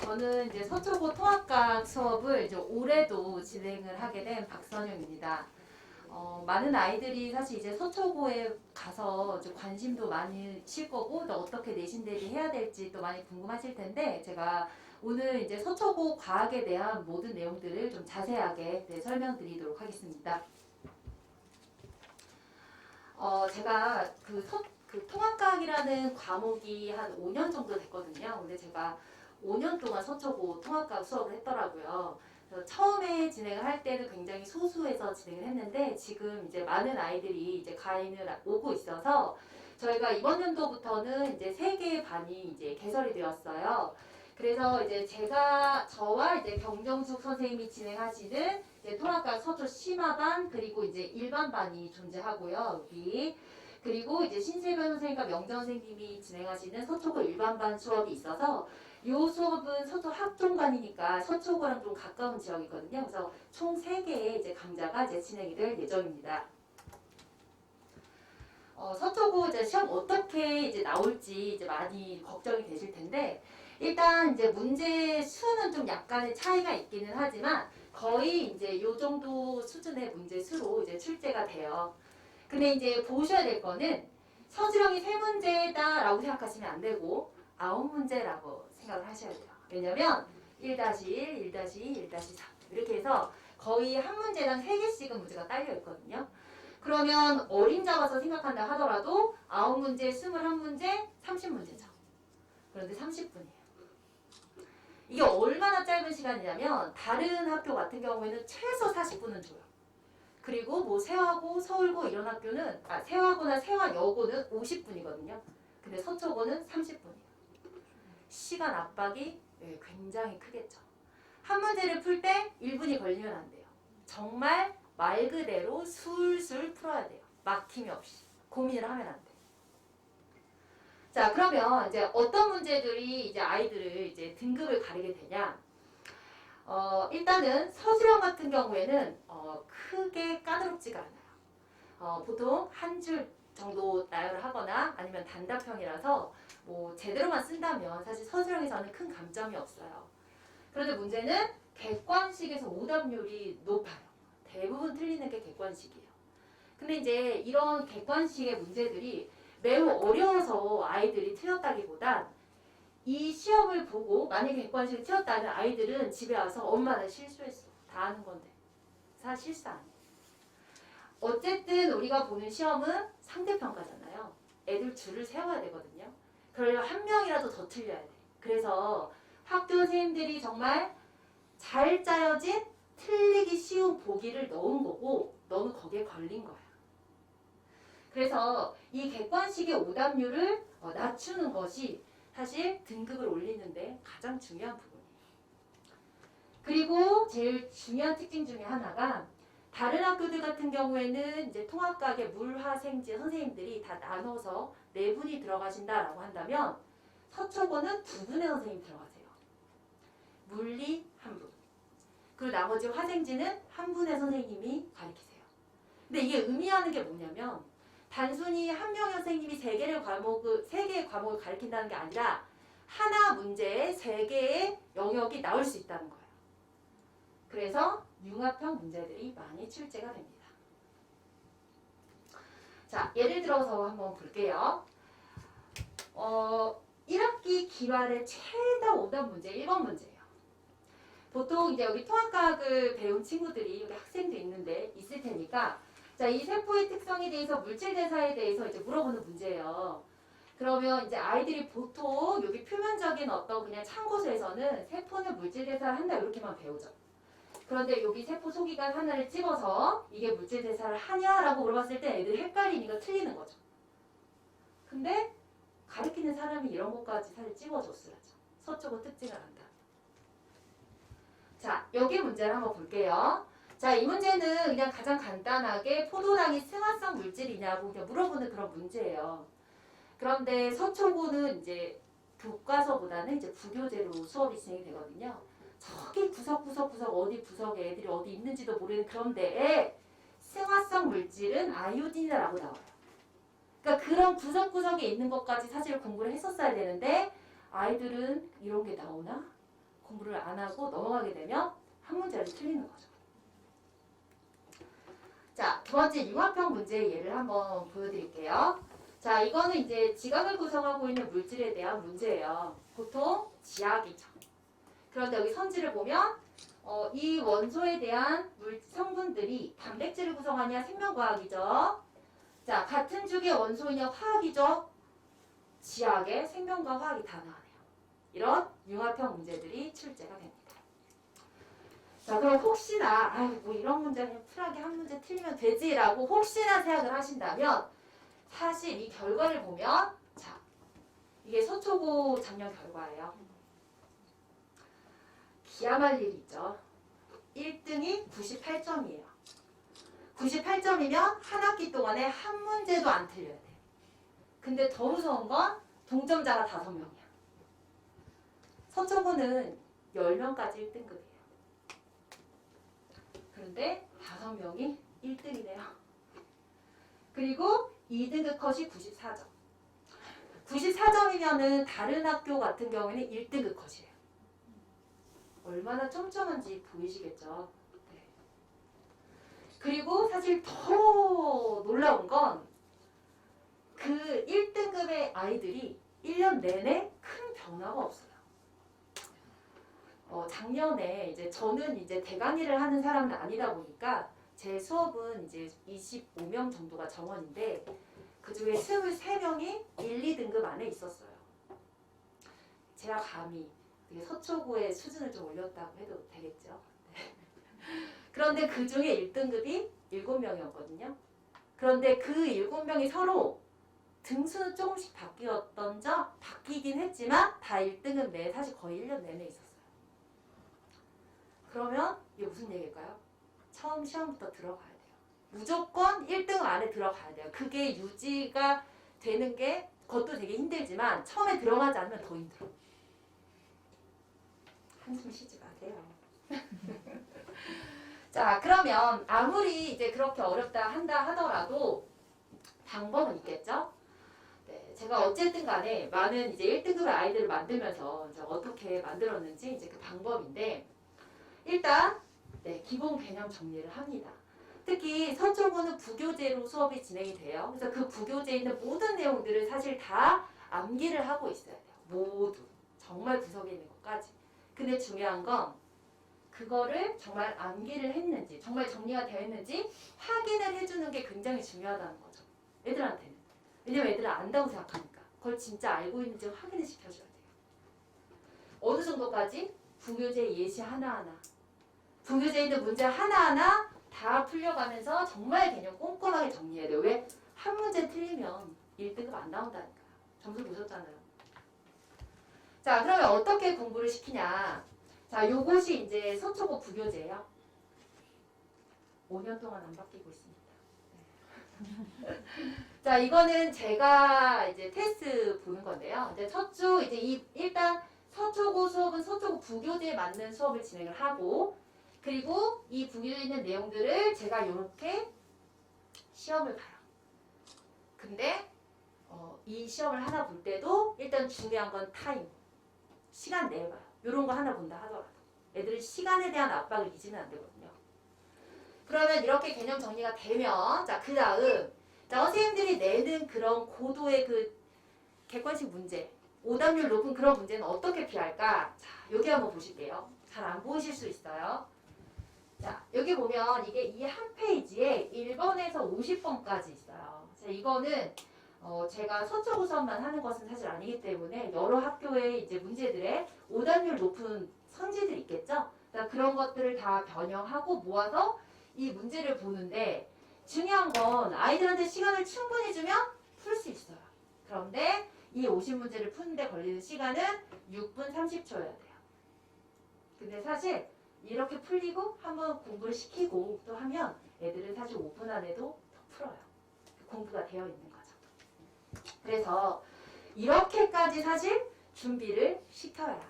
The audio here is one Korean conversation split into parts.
저는 이제 서초고 통합과학 수업을 이제 올해도 진행을 하게 된 박선영입니다. 많은 아이들이 사실 이제 서초고에 가서 이제 관심도 많으실 거고, 또 어떻게 내신 대비 해야 될지 또 많이 궁금하실 텐데, 제가 오늘 이제 서초고 과학에 대한 모든 내용들을 좀 자세하게 설명드리도록 하겠습니다. 제가 그 통합과학이라는 과목이 한 5년 정도 됐거든요. 근데 제가 5년 동안 서초고 통합과학 수업을 했더라고요. 그래서 처음에 진행을 할 때는 굉장히 소수해서 진행을 했는데 지금 이제 많은 아이들이 이제 가인을 오고 있어서 저희가 이번 연도부터는 이제 3개의 반이 이제 개설이 되었어요. 그래서 이제 저와 이제 경정숙 선생님이 진행하시는 이제 통합과학 서초 심화반 그리고 이제 일반반이 존재하고요. 여기 그리고 이제 신세별 선생님과 명정 선생님이 진행하시는 서초고 일반반 수업이 있어서 이 수업은 서초 학종반이니까 서초고랑 좀 가까운 지역이거든요. 그래서 총 3개의 이제 강좌가 이제 진행이 될 예정입니다. 서초고 이제 시험 어떻게 이제 나올지 이제 많이 걱정이 되실 텐데, 일단 이제 문제 수는 좀 약간의 차이가 있기는 하지만 거의 이제 요 정도 수준의 문제 수로 이제 출제가 돼요. 근데 이제 보셔야 될 거는 서술형이 3문제다라고 생각하시면 안 되고 9문제라고 생각을 하셔야 돼요. 왜냐면 1-1, 1-2, 1-3 이렇게 해서 거의 한 문제당 3개씩은 문제가 딸려 있거든요. 그러면 어림 잡아서 생각한다 하더라도 9문제, 21문제, 30문제죠. 그런데 30분이에요. 이게 얼마나 짧은 시간이냐면 다른 학교 같은 경우에는 최소 40분은 줘요. 그리고 뭐 세화고, 서울고 이런 학교는 세화고나 세화여고는 50분이거든요. 근데 서초고는 30분이에요. 시간 압박이 굉장히 크겠죠. 한 문제를 풀 때 1분이 걸리면 안 돼요. 정말 말 그대로 술술 풀어야 돼요. 막힘이 없이. 고민을 하면 안 돼요. 자, 그러면 이제 어떤 문제들이 이제 아이들을 이제 등급을 가리게 되냐? 일단은 서술형 같은 경우에는 크게 까다롭지가 않아요. 보통 한 줄 정도 나열을 하거나 아니면 단답형이라서 뭐 제대로만 쓴다면 사실 서술형에서는 큰 감점이 없어요. 그런데 문제는 객관식에서 오답률이 높아요. 대부분 틀리는 게 객관식이에요. 근데 이제 이런 객관식의 문제들이 매우 어려워서 아이들이 틀렸다기보단 이 시험을 보고 만약에 객관식을 틀렸다면 아이들은 집에 와서 엄마 나 실수했어. 다 아는 건데. 사실 실수 아니에요. 어쨌든 우리가 보는 시험은 상대평가잖아요. 애들 줄을 세워야 되거든요. 그러려면 한 명이라도 더 틀려야 돼. 그래서 학교 선생님들이 정말 잘 짜여진 틀리기 쉬운 보기를 넣은 거고 너는 거기에 걸린 거야. 그래서 이 객관식의 오답률을 낮추는 것이 사실 등급을 올리는데 가장 중요한 부분이에요. 그리고 제일 중요한 특징 중에 하나가 다른 학교들 같은 경우에는 이제 통합과학의 물화생지 선생님들이 다 나눠서 4분이 들어가신다라고 한다면 서초고는 2분의 선생님이 들어가세요. 물리 1분. 그리고 나머지 화생지는 1분의 선생님이 가르치세요. 근데 이게 의미하는 게 뭐냐면 단순히 한 명의 선생님이 3개의 과목을 가르친다는 게 아니라 하나 문제에 3개의 영역이 나올 수 있다는 거예요. 그래서 융합형 문제들이 많이 출제가 됩니다. 자, 예를 들어서 한번 볼게요. 1학기 기말의 최다 오답 문제 1번 문제예요. 보통 이제 여기 통합과학을 배운 친구들이 여기 학생도 있을 테니까 자, 이 세포의 특성에 대해서 물질 대사에 대해서 이제 물어보는 문제예요. 그러면 이제 아이들이 보통 여기 표면적인 어떤 그냥 참고서에서는 세포는 물질 대사를 한다 이렇게만 배우죠. 그런데 여기 세포 소기관 하나를 찍어서 이게 물질 대사를 하냐라고 물어봤을 때 애들이 헷갈리니까 틀리는 거죠. 근데 가르치는 사람이 이런 것까지 사실 찍어줬어야죠. 서초고 특징을 안다. 자, 여기 문제를 한번 볼게요. 자, 이 문제는 그냥 가장 간단하게 포도당이 승화성 물질이냐고 그냥 물어보는 그런 문제예요. 그런데 서초고는 이제 교과서보다는 이제 부교재로 수업이 진행이 되거든요. 저기 구석구석 어디 구석에 애들이 어디 있는지도 모르는 그런 데에 승화성 물질은 아이오딘이라고 나와요. 그러니까 그런 구석구석에 있는 것까지 사실 공부를 했었어야 되는데 아이들은 이런 게 나오나? 공부를 안 하고 넘어가게 되면 한 문제를 틀리는 거죠. 자, 두 번째 융합형 문제 예를 한번 보여드릴게요. 자, 이거는 이제 지각을 구성하고 있는 물질에 대한 문제예요. 보통 지압이죠. 그런데 여기 선지를 보면 이 원소에 대한 성분들이 단백질을 구성하냐 생명과학이죠. 자, 같은 죽의 원소이냐 화학이죠. 지학에 생명과 화학이 다 나와요. 이런 융합형 문제들이 출제가 됩니다. 자, 그럼 혹시나 뭐 이런 문제 그냥 쿨하게 한 문제 틀리면 되지라고 혹시나 생각을 하신다면 사실 이 결과를 보면 자, 이게 서초고 작년 결과예요. 기함할 일이 있죠. 1등이 98점이에요. 98점이면 한 학기 동안에 한 문제도 안 틀려야 돼요. 근데 더 무서운 건 동점자가 5명이야. 서초고는 10명까지 1등급이에요. 그런데 5명이 1등이네요. 그리고 2등급 컷이 94점. 94점이면은 다른 학교 같은 경우에는 1등급 컷이에요. 얼마나 촘촘한지 보이시겠죠? 네. 그리고 사실 더 놀라운 건 그 1등급의 아이들이 1년 내내 큰 변화가 없어요. 작년에 이제 저는 이제 대강의를 하는 사람은 아니다 보니까 제 수업은 이제 25명 정도가 정원인데 그 중에 23명이 1, 2등급 안에 있었어요. 제가 감히 서초구의 수준을 좀 올렸다고 해도 되겠죠. 네. 그런데 그 중에 1등급이 7명이었거든요. 그런데 그 7명이 서로 등수는 조금씩 바뀌긴 했지만 다 1등급 내에 사실 거의 1년 내내 있었어요. 그러면 이게 무슨 얘기일까요? 처음 시험부터 들어가야 돼요. 무조건 1등 안에 들어가야 돼요. 그게 유지가 되는 게 그것도 되게 힘들지만 처음에 들어가지 않으면 더 힘들어. 한숨 쉬지 마세요. 자, 그러면 아무리 이제 그렇게 어렵다 한다 하더라도 방법은 있겠죠? 네, 제가 어쨌든 간에 많은 이제 1등급의 아이들을 만들면서 이제 어떻게 만들었는지 이제 그 방법인데 일단 네, 기본 개념 정리를 합니다. 특히 서초고는 부교재로 수업이 진행이 돼요. 그래서 그 부교재에 있는 모든 내용들을 사실 다 암기를 하고 있어야 돼요. 모두. 정말 구석에 있는 것까지. 근데 중요한 건 그거를 정말 암기를 했는지 정말 정리가 되어 있는지 확인을 해주는 게 굉장히 중요하다는 거죠. 애들한테는. 왜냐면 애들은 안다고 생각하니까. 그걸 진짜 알고 있는지 확인을 시켜줘야 돼요. 어느 정도까지? 부교재 예시 하나하나. 부교재에 있는 문제 하나하나 다 풀려가면서 정말 개념 꼼꼼하게 정리해야 돼요. 왜? 한 문제 틀리면 1등급 안 나온다니까요. 점수 보셨잖아요. 자, 그러면 어떻게 공부를 시키냐. 자, 요것이 이제 서초고 부교재예요. 5년 동안 안 바뀌고 있습니다. 네. 자, 이거는 제가 이제 테스트 보는 건데요. 이제 첫 주 이제 일단 서초고 수업은 서초고 부교재에 맞는 수업을 진행을 하고 그리고 이 부교재에 있는 내용들을 제가 이렇게 시험을 봐요. 근데 이 시험을 하나 볼 때도 일단 중요한 건 타임. 시간 내에 봐요. 이런 거 하나 본다 하더라도. 애들은 시간에 대한 압박을 잊으면 안 되거든요. 그러면 이렇게 개념 정리가 되면 자, 그 다음 자, 선생님들이 내는 그런 고도의 그 객관식 문제 오답률 높은 그런 문제는 어떻게 피할까? 자, 여기 한번 보실게요. 잘 안 보이실 수 있어요. 자, 여기 보면 이게 이 한 페이지에 1번에서 50번까지 있어요. 자, 이거는 제가 서초고 수업만 하는 것은 사실 아니기 때문에 여러 학교의 이제 문제들의 오답률 높은 선지들이 있겠죠? 그러니까 그런 것들을 다 변형하고 모아서 이 문제를 보는데 중요한 건 아이들한테 시간을 충분히 주면 풀 수 있어요. 그런데 이 50문제를 푸는데 걸리는 시간은 6분 30초여야 돼요. 근데 사실 이렇게 풀리고 한번 공부를 시키고 또 하면 애들은 사실 5분 안에도 더 풀어요. 공부가 되어 있는 거죠. 그래서 이렇게까지 사실 준비를 시켜야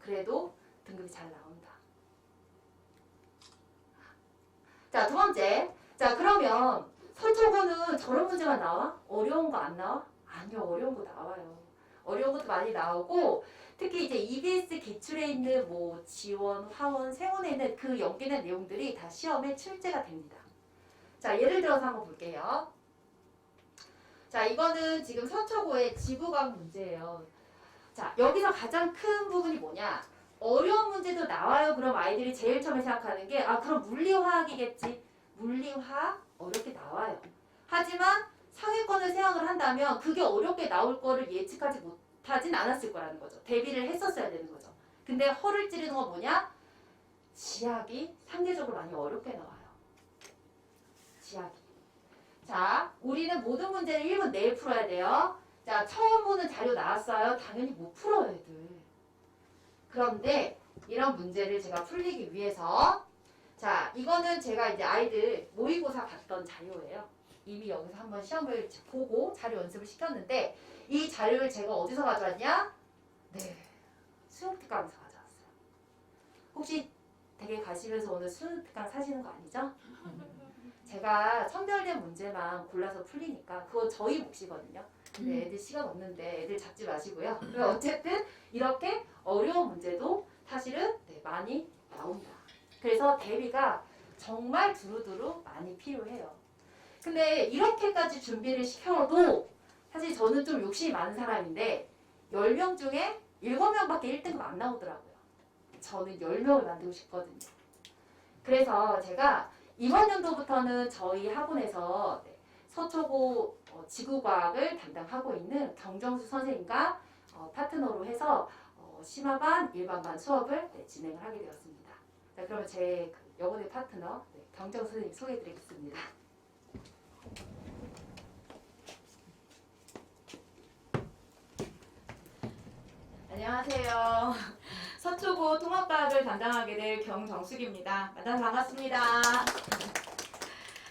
그래도 등급이 잘 나온다. 자, 두 번째. 자, 그러면 서초고는 저런 문제가 나와? 어려운 거 안 나와? 아니요, 어려운 거 나와요. 어려운 것도 많이 나오고 특히 이제 EBS 기출에 있는 뭐 지원, 화원, 세원에 있는 그 연계된 내용들이 다 시험에 출제가 됩니다. 자, 예를 들어서 한번 볼게요. 자, 이거는 지금 서초고의 지구과학 문제예요. 자, 여기서 가장 큰 부분이 뭐냐? 어려운 문제도 나와요. 그럼 아이들이 제일 처음에 생각하는 게 그럼 물리화학이겠지. 물리화학 어렵게 나와요. 하지만 상위권을 생각을 한다면 그게 어렵게 나올 거를 예측하지 못하진 않았을 거라는 거죠. 대비를 했었어야 되는 거죠. 근데 허를 찌르는 건 뭐냐? 지학이 상대적으로 많이 어렵게 나와요. 지학이. 자, 우리는 모든 문제를 1분 내에 풀어야 돼요. 자, 처음 보는 자료 나왔어요. 당연히 못 풀어요, 애들. 그런데 이런 문제를 제가 풀리기 위해서 자, 이거는 제가 이제 아이들 모의고사 봤던 자료예요. 이미 여기서 한번 시험을 보고 자료 연습을 시켰는데 이 자료를 제가 어디서 가져왔냐? 네, 수능특강에서 가져왔어요. 혹시 댁에 가시면서 오늘 수능특강 사시는 거 아니죠? 제가 선별된 문제만 골라서 풀리니까 그건 저희 몫이거든요. 근데 애들 시간 없는데 애들 잡지 마시고요. 어쨌든 이렇게 어려운 문제도 사실은 많이 나온다. 그래서 대비가 정말 두루두루 많이 필요해요. 근데 이렇게까지 준비를 시켜도 사실 저는 좀 욕심이 많은 사람인데 10명 중에 7명밖에 1등급 안 나오더라고요. 저는 10명을 만들고 싶거든요. 그래서 제가 이번 연도부터는 저희 학원에서 서초고 지구과학을 담당하고 있는 정정수 선생님과 파트너로 해서 심화반, 일반반 수업을 진행을 하게 되었습니다. 자, 그러면 제 영어의 파트너 정정수 선생님 소개해드리겠습니다. 안녕하세요. 서초고 통합과학을 담당하게 될 경정숙입니다. 만나서 반갑습니다.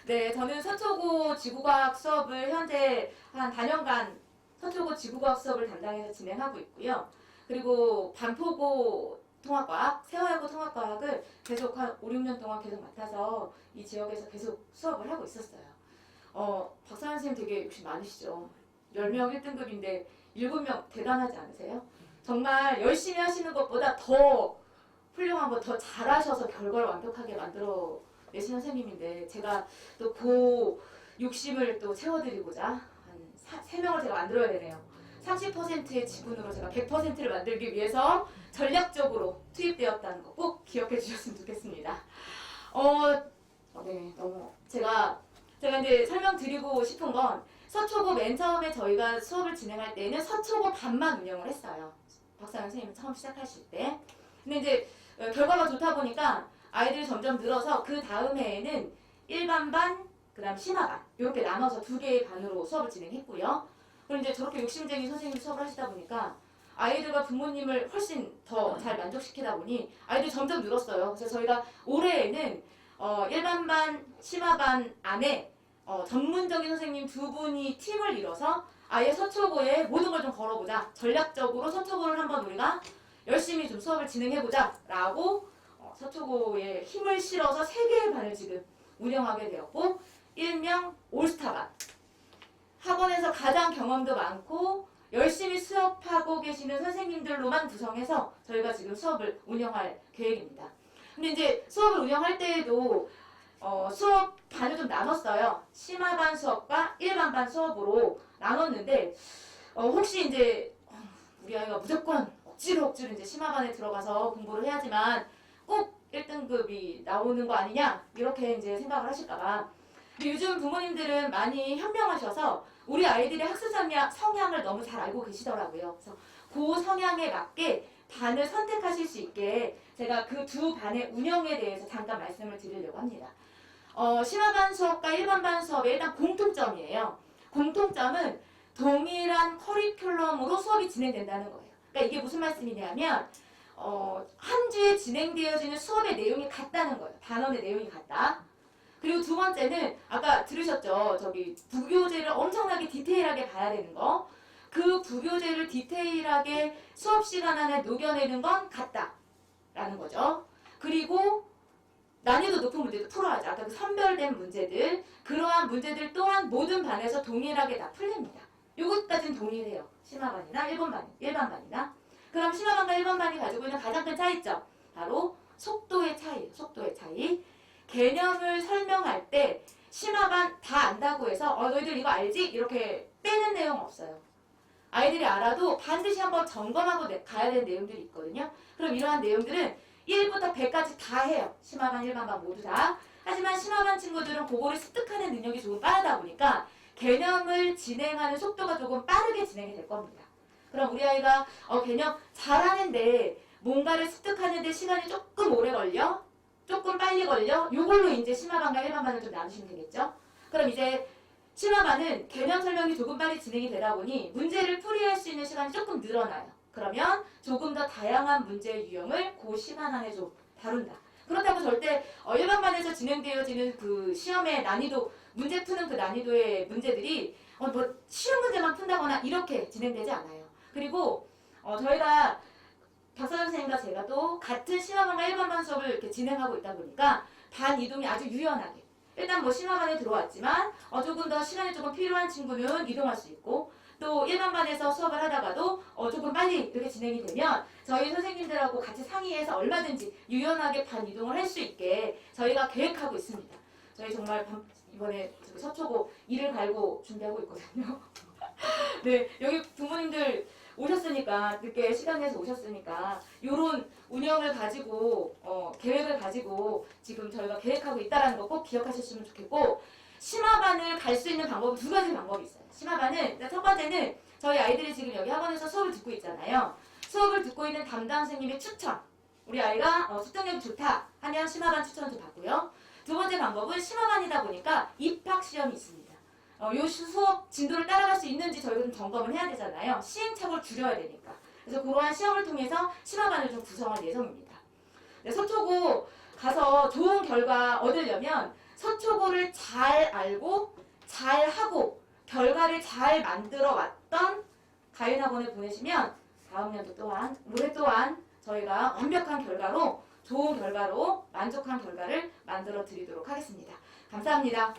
네, 저는 서초고 지구과학 수업을 현재 한 4년간 서초고 지구과학 수업을 담당해서 진행하고 있고요. 그리고 반포고 통합과학, 세화여고 통합과학을 계속 한 5, 6년 동안 계속 맡아서 이 지역에서 계속 수업을 하고 있었어요. 박사님 선생님 되게 욕심 많으시죠? 10명 1등급인데 7명 대단하지 않으세요? 정말 열심히 하시는 것보다 더 훌륭한 거, 더 잘하셔서 결과를 완벽하게 만들어 내신 선생님인데 제가 또 그 욕심을 또 채워드리고자 한 3명을 제가 만들어야 되네요. 30%의 지분으로 제가 100%를 만들기 위해서 전략적으로 투입되었다는 거 꼭 기억해 주셨으면 좋겠습니다. 네, 너무 제가 이제 설명드리고 싶은 건 서초고 맨 처음에 저희가 수업을 진행할 때는 서초고 반만 운영을 했어요. 박사님 선생님이 처음 시작하실 때. 근데 이제 결과가 좋다 보니까 아이들이 점점 늘어서 그 다음 해에는 일반반, 그 다음 심화반 이렇게 나눠서 2개의 반으로 수업을 진행했고요. 그리고 이제 저렇게 욕심쟁이 선생님이 수업을 하시다 보니까 아이들과 부모님을 훨씬 더 잘 만족시키다 보니 아이들이 점점 늘었어요. 그래서 저희가 올해에는 일반반, 심화반 안에 전문적인 선생님 2분이 팀을 이뤄서 아예 서초고에 모든 걸 좀 걸어보자. 전략적으로 서초고를 한번 우리가 열심히 좀 수업을 진행해보자 라고 서초고에 힘을 실어서 3개의 반을 지금 운영하게 되었고 일명 올스타반, 학원에서 가장 경험도 많고 열심히 수업하고 계시는 선생님들로만 구성해서 저희가 지금 수업을 운영할 계획입니다. 근데 이제 수업을 운영할 때에도 수업 반을 좀 나눴어요. 심화반 수업과 일반반 수업으로 나눴는데 혹시 이제 우리 아이가 무조건 억지로 이제 심화반에 들어가서 공부를 해야지만 꼭 1등급이 나오는 거 아니냐 이렇게 이제 생각을 하실까봐. 근데 요즘 부모님들은 많이 현명하셔서 우리 아이들의 학습 성향을 너무 잘 알고 계시더라고요. 그래서 그 성향에 맞게 반을 선택하실 수 있게 제가 그 2반의 운영에 대해서 잠깐 말씀을 드리려고 합니다. 심화반 수업과 일반반 수업의 일단 공통점이에요. 공통점은 동일한 커리큘럼으로 수업이 진행된다는 거예요. 그러니까 이게 무슨 말씀이냐면 한 주에 진행되어지는 수업의 내용이 같다는 거예요. 단원의 내용이 같다. 그리고 두 번째는 아까 들으셨죠? 저기 부교재를 엄청나게 디테일하게 봐야 되는 거. 그 부교재를 디테일하게 수업 시간 안에 녹여내는 건 같다라는 거죠. 그리고 난이도 높은 문제도 풀어야죠. 아까 그 선별된 문제들, 그러한 문제들 또한 모든 반에서 동일하게 다 풀립니다. 요것까지는 동일해요. 심화반이나 일반반이나. 그럼 심화반과 일반반이 가지고 있는 가장 큰 차이점 바로 속도의 차이예요. 속도의 차이. 개념을 설명할 때 심화반 다 안다고 해서 너희들 이거 알지? 이렇게 빼는 내용 없어요. 아이들이 알아도 반드시 한번 점검하고 가야 되는 내용들이 있거든요. 그럼 이러한 내용들은 1부터 100까지 다 해요. 심화반, 일반반 모두 다. 하지만 심화반 친구들은 그거를 습득하는 능력이 조금 빠르다 보니까 개념을 진행하는 속도가 조금 빠르게 진행이 될 겁니다. 그럼 우리 아이가 개념 잘하는데 뭔가를 습득하는데 시간이 조금 오래 걸려? 조금 빨리 걸려? 요걸로 이제 심화반과 일반반을 좀 나누시면 되겠죠? 그럼 이제 심화반은 개념 설명이 조금 빨리 진행이 되다 보니 문제를 풀이할 수 있는 시간이 조금 늘어나요. 그러면 조금 더 다양한 문제 유형을 그 시간 안에 좀 다룬다. 그렇다고 절대 일반반에서 진행되어지는 그 시험의 난이도, 문제 푸는 그 난이도의 문제들이 뭐 쉬운 문제만 푼다거나 이렇게 진행되지 않아요. 그리고 저희가 박사장 선생님과 제가 또 같은 심화반과 일반반 수업을 이렇게 진행하고 있다 보니까 반 이동이 아주 유연하게 일단 뭐 심화반에 들어왔지만 조금 더 시간이 조금 필요한 친구는 이동할 수 있고 또 일반반에서 수업을 하다가도 조금 빨리 이렇게 진행이 되면 저희 선생님들하고 같이 상의해서 얼마든지 유연하게 반 이동을 할 수 있게 저희가 계획하고 있습니다. 저희 정말 이번에 서초고 이를 갈고 준비하고 있거든요. 네, 여기 부모님들 오셨으니까 늦게 시간 내서 오셨으니까 이런 운영을 가지고 계획을 가지고 지금 저희가 계획하고 있다는 거 꼭 기억하셨으면 좋겠고 심화반을 갈 수 있는 방법은 두 가지 방법이 있어요. 심화반은 첫 번째는 저희 아이들이 지금 여기 학원에서 수업을 듣고 있잖아요. 수업을 듣고 있는 담당 선생님의 추천. 우리 아이가 습득력이 좋다 하면 심화반 추천을 좀 받고요. 두 번째 방법은 심화반이다 보니까 입학 시험이 있습니다. 요 수업 진도를 따라갈 수 있는지 저희가 좀 점검을 해야 되잖아요. 시행착오를 줄여야 되니까. 그래서 그러한 시험을 통해서 심화반을 좀 구성할 예정입니다. 네, 서초고 가서 좋은 결과 얻으려면 서초고를 잘 알고 잘 하고 결과를 잘 만들어 왔던 가윤학원을 보내시면 다음 연도 또한 올해 또한 저희가 완벽한 결과로 좋은 결과로 만족한 결과를 만들어 드리도록 하겠습니다. 감사합니다.